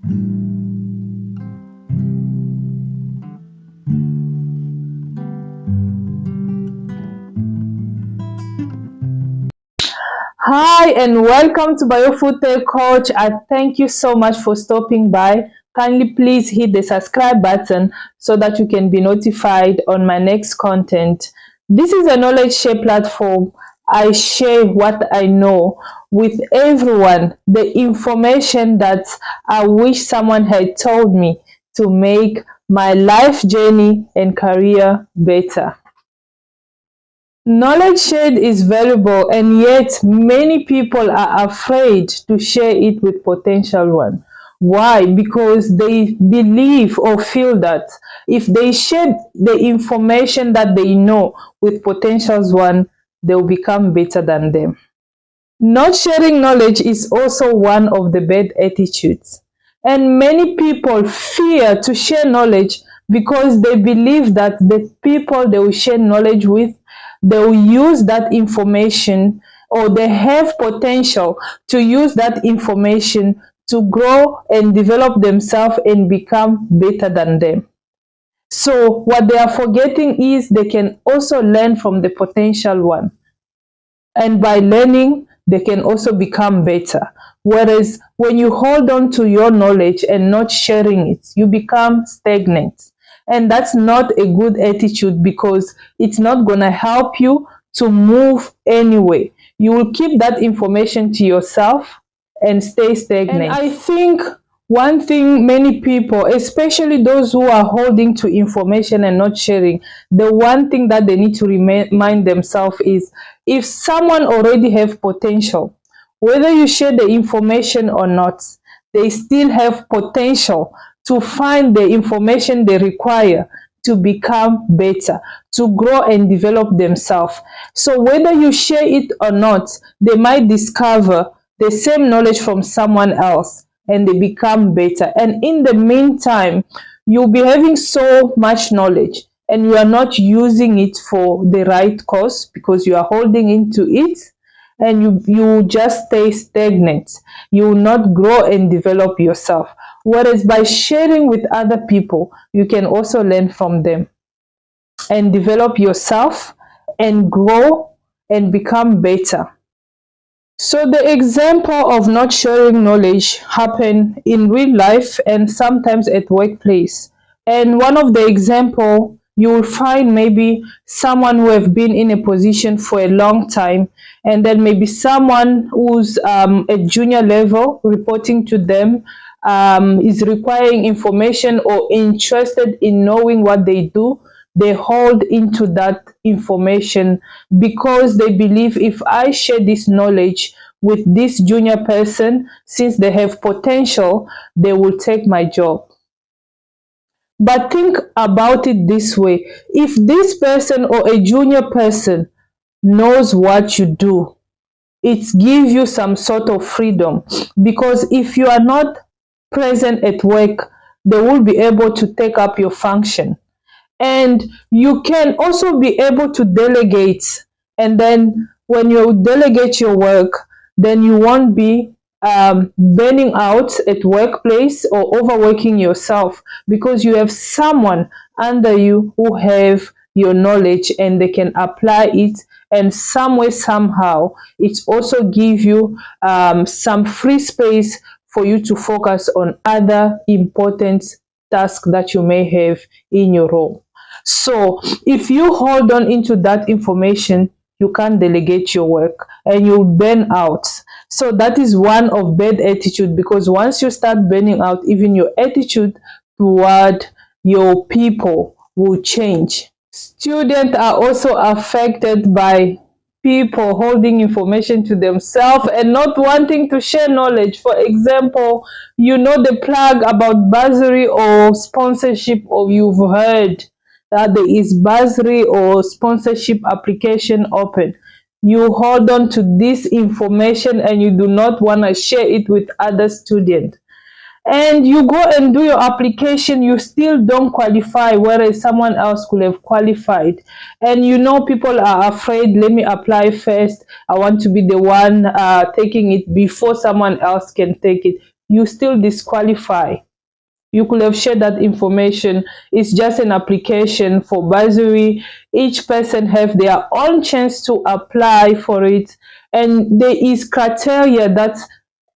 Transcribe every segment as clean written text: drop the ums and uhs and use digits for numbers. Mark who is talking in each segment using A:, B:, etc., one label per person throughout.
A: Hi and welcome to Biofood Tech Coach. I thank you so much for stopping by. Kindly please hit the subscribe button so that you can be notified on my next content. This is a knowledge share platform. I share what I know with everyone, the information that I wish someone had told me to make my life journey and career better. Knowledge shared is valuable, and yet many people are afraid to share it with potential one. Why? Because they believe or feel that if they share the information that they know with potential one, they'll become better than them. Not sharing knowledge is also one of the bad attitudes. And many people fear to share knowledge because they believe that the people they will share knowledge with, they will use that information, or they have potential to use that information to grow and develop themselves and become better than them. So what they are forgetting is they can also learn from the potential one. And by learning, they can also become better. Whereas when you hold on to your knowledge and not sharing it, you become stagnant. And that's not a good attitude, because it's not going to help you to move anyway. You will keep that information to yourself and stay stagnant. And I think one thing many people, especially those who are holding to information and not sharing, the one thing that they need to remind themselves is, if someone already have potential, whether you share the information or not, they still have potential to find the information they require to become better, to grow and develop themselves. So whether you share it or not, they might discover the same knowledge from someone else and they become better. And in the meantime, you'll be having so much knowledge and you are not using it for the right cause, because you are holding into it, and you just stay stagnant. You will not grow and develop yourself. Whereas by sharing with other people, you can also learn from them and develop yourself and grow and become better. So the example of not sharing knowledge happen in real life and sometimes at workplace. And one of the example, you will find maybe someone who have been in a position for a long time, and then maybe someone who's at junior level reporting to them is requiring information or interested in knowing what they do. They hold into that information because they believe, if I share this knowledge with this junior person, since they have potential, they will take my job. But think about it this way: if this person or a junior person knows what you do, it gives you some sort of freedom, because if you are not present at work, they will be able to take up your function. And you can also be able to delegate, and then when you delegate your work, then you won't be burning out at workplace or overworking yourself, because you have someone under you who have your knowledge and they can apply it, and some way somehow it also give you some free space for you to focus on other important tasks that you may have in your role. So if you hold on into that information, you can't delegate your work and you'll burn out. So that is one of bad attitude, because once you start burning out, even your attitude toward your people will change. Students are also affected by people holding information to themselves and not wanting to share knowledge. For example, you know the plug about bursary or sponsorship, or you've heard that there is bursary or sponsorship application open. You hold on to this information and you do not want to share it with other students. And you go and do your application, you still don't qualify, whereas someone else could have qualified. And you know people are afraid, let me apply first, I want to be the one taking it before someone else can take it. you still disqualify. You could have shared that information. It's just an application for bursary. Each person have their own chance to apply for it, and there is criteria that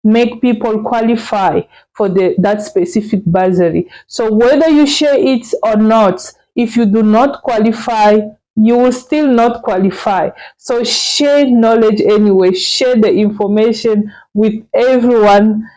A: make people qualify for that specific bursary. So whether you share it or not, if you do not qualify, you will still not qualify. So share knowledge anyway, share the information with everyone,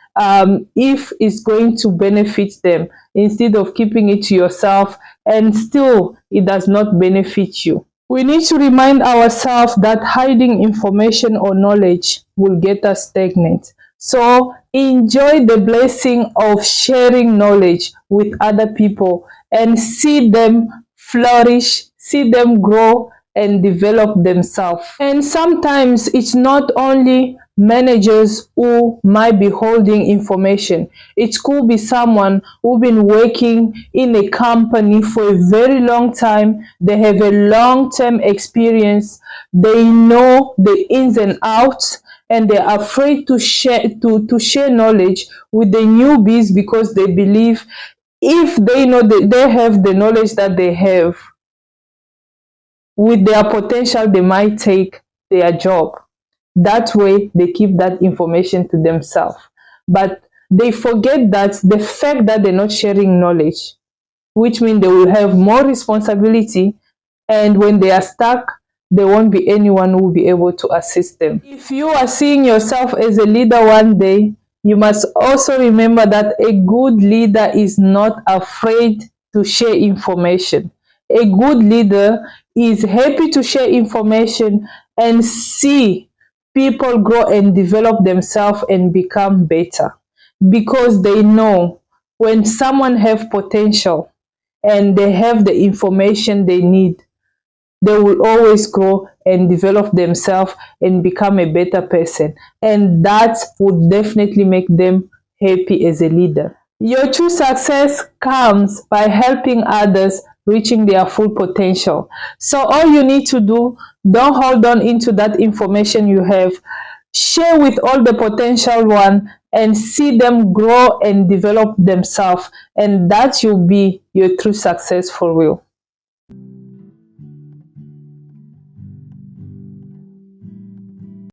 A: if it's going to benefit them, instead of keeping it to yourself and still it does not benefit you. We need to remind ourselves that hiding information or knowledge will get us stagnant. So enjoy the blessing of sharing knowledge with other people and see them flourish, see them grow and develop themselves. And sometimes it's not only managers who might be holding information. It could be someone who's been working in a company for a very long time. They have a long-term experience. They know the ins and outs, and they're afraid to share knowledge with the newbies because they believe if they know that they have the knowledge that they have, with their potential, they might take their job. That way, they keep that information to themselves. But they forget that the fact that they're not sharing knowledge, which means they will have more responsibility, and when they are stuck, there won't be anyone who will be able to assist them. If you are seeing yourself as a leader one day, you must also remember that a good leader is not afraid to share information. A good leader is happy to share information and see people grow and develop themselves and become better, because they know when someone have potential and they have the information they need, they will always grow and develop themselves and become a better person, and that would definitely make them happy as a leader. Your true success comes by helping others reaching their full potential. So all you need to do, don't hold on into that information you have. Share with all the potential one and see them grow and develop themselves, and that will be your true success for real.